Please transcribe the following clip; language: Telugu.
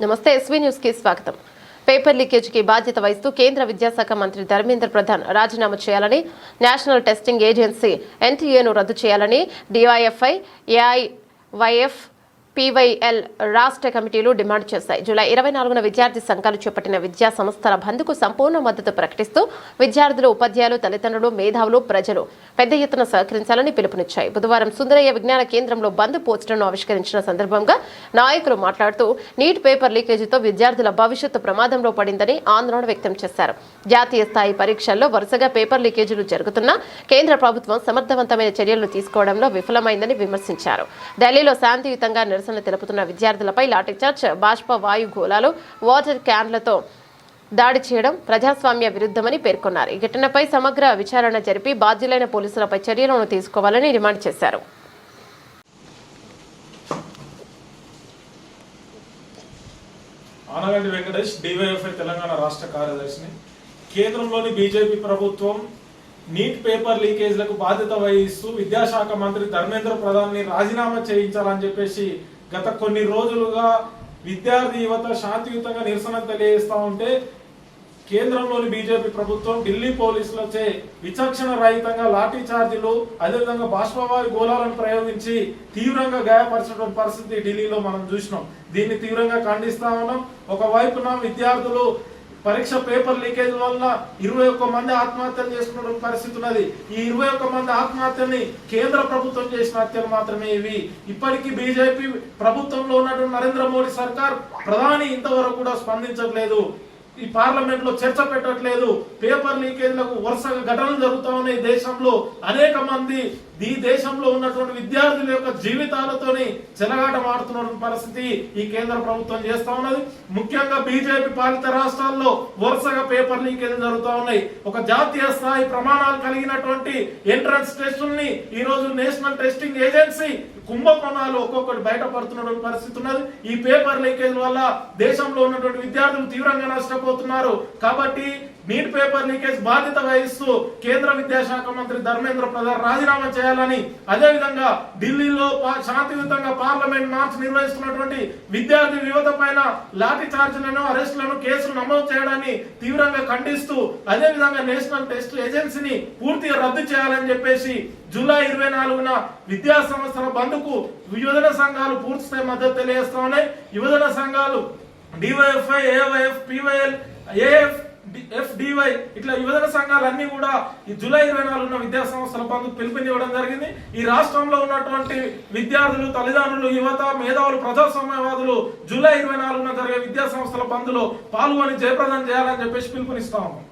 నమస్తే ఎస్వీ న్యూస్ కి స్వాగతం. పేపర్ లీకేజ్ కి బాధ్యత వహిస్తూ కేంద్ర విద్యాశాఖ మంత్రి ధర్మేంద్ర ప్రధాన్ రాజీనామా చేయాలని, నేషనల్ టెస్టింగ్ ఏజెన్సీ ఎన్టీఏను రద్దు చేయాలని డివైఎఫ్ఐ, ఏఐవైఎఫ్, పీవైఎల్ రాష్ట్ర కమిటీలు డిమాండ్ చేశాయి. జూలై 24న విద్యార్థి సంఘాలు చేపట్టిన విద్యా సంస్థల బంద్కు సంపూర్ణ మద్దతు ప్రకటిస్తూ విద్యార్థులు, ఉపాధ్యాయులు, తల్లిదండ్రులు, మేధావులు, ప్రజలు పెద్ద ఎత్తున సహకరించాలని పిలుపునిచ్చాయి. బుధవారం సుందరయ్య విజ్ఞాన కేంద్రంలో బంద్ పోస్టర్ను ఆవిష్కరించిన సందర్భంగా నాయకులు మాట్లాడుతూ నీట్ పేపర్ లీకేజీతో విద్యార్థుల భవిష్యత్తు ప్రమాదంలో పడిందని ఆందోళన వ్యక్తం చేశారు. జాతీయ స్థాయి పరీక్షల్లో వరుసగా పేపర్ లీకేజీలు జరుగుతున్నా కేంద్ర ప్రభుత్వం సమర్థవంతమైన చర్యలు తీసుకోవడంలో విఫలమైందని విమర్శించారు. ఢిల్లీలో శాంతియుతంగా నిరసన తెలుపుతున్న విద్యార్థులపై లాఠీచార్జ్, బాష్ప వాయు గోళాలు, వాటర్ క్యాన్లతో దాడి చేయడం ప్రజాస్వామ్య విరుద్ధమని పేర్కొన్నారు. ఈ ఘటనపై సమగ్ర విచారణ జరిపి బాధ్యులైన పోలీసులపై చర్యలను తీసుకోవాలని డిమాండ్ చేశారు. ఆనగంటి వెంకటేష్, డివైఎఫ్ఐ తెలంగాణ రాష్ట్ర కార్యదర్శిని. కేంద్రంలోని బీజేపీ ప్రభుత్వం నీట్ పేపర్ లీకేజ్లకు బాధ్యత వహిస్తూ విద్యాశాఖ మంత్రి ధర్మేంద్ర ప్రధాన్ ని రాజీనామా చేయించాలని చెప్పేసి గత కొన్ని రోజులుగా విద్యార్థి యువత శాంతియుతంగా నిరసన తెలియజేస్తా ఉంటే కేంద్రంలోని బీజేపీ ప్రభుత్వం ఢిల్లీ పోలీసులచే విచక్షణ రహితంగా లాఠీ చార్జీలు, అదేవిధంగా బాష్పవాయు గోళాలను ప్రయోగించి తీవ్రంగా గాయపరిచిన పరిస్థితి ఢిల్లీలో మనం చూసినాం. దీన్ని తీవ్రంగా ఖండిస్తా ఉన్నాం. ఒకవైపున విద్యార్థులు పరీక్ష పేపర్ లీకేజ్ వల్ల 21 మంది ఆత్మహత్యలు చేసుకున్న పరిస్థితి ఉన్నది. ఈ 21 మంది ఆత్మహత్యని కేంద్ర ప్రభుత్వం చేసిన హత్యలు మాత్రమే ఇవి. ఇప్పటికీ బీజేపీ ప్రభుత్వంలో ఉన్నటువంటి నరేంద్ర మోడీ సర్కార్, ప్రధాని ఇంతవరకు కూడా స్పందించట్లేదు. ఈ పార్లమెంట్ లో చర్చ పెట్టట్లేదు. పేపర్ లీకేజ్లకు వరుసగా ఘటనలు జరుగుతా ఉన్నాయి. దేశంలో అనేక మంది ఈ దేశంలో ఉన్నటువంటి విద్యార్థుల యొక్క జీవితాలతోని చెలగాటమాడుతున్న పరిస్థితి ఈ కేంద్ర ప్రభుత్వం చేస్తా ఉన్నది. ముఖ్యంగా బీజేపీ పాలిత రాష్ట్రాల్లో వరుసగా పేపర్ లీకేజ్ జరుగుతూ ఉన్నాయి. ఒక జాతీయ స్థాయి ప్రమాణాలు కలిగినటువంటి ఎంట్రన్స్ టెస్టుల్ని ఈ రోజు నేషనల్ టెస్టింగ్ ఏజెన్సీ కుంభకోణాలు ఒక్కొక్కటి బయటపడుతున్న పరిస్థితి ఉన్నది. ఈ పేపర్ లీకేజ్ వల్ల దేశంలో ఉన్నటువంటి విద్యార్థులు తీవ్రంగా నష్టపోతున్నారు. కాబట్టి నీట్ పేపర్ లీకేజ్ బాధ్యత వహిస్తూ కేంద్ర విద్యాశాఖ మంత్రి ధర్మేంద్ర ప్రధాన్ రాజీనామా చేయాలని, అదేవిధంగా ఢిల్లీలో శాంతియుతంగా పార్లమెంట్ మార్చ్ నిర్వహిస్తున్నటువంటి విద్యార్థి యువత పైన లాఠీ చార్జీలను, అరెస్టులను, కేసులు నమోదు చేయడాన్ని తీవ్రంగా ఖండిస్తూ, అదేవిధంగా నేషనల్ టెస్ట్ ఏజెన్సీని పూర్తిగా రద్దు చేయాలని చెప్పేసి జూలై 24న విద్యా సంస్థల బంద్కు యువజన సంఘాలు పూర్తిస్థాయి మద్దతు తెలియజేస్తా ఉన్నాయి. యువజన సంఘాలు డివైఎఫ్ఐ, ఏఐవైఎఫ్, పీవైఎల్, ఎఫ్డివై ఇట్లా యువజన సంఘాలన్నీ కూడా ఈ జూలై 24న విద్యా సంస్థల బంద్కు పిలుపునివ్వడం జరిగింది. ఈ రాష్ట్రంలో ఉన్నటువంటి విద్యార్థులు, తల్లిదండ్రులు, యువత, మేధావులు, ప్రజాస్వామ్యవాదులు జూలై 24న జరిగే విద్యా సంస్థల బంద్లో పాల్గొని జయప్రదం చేయాలని చెప్పేసి పిలుపునిస్తా ఉన్నాం.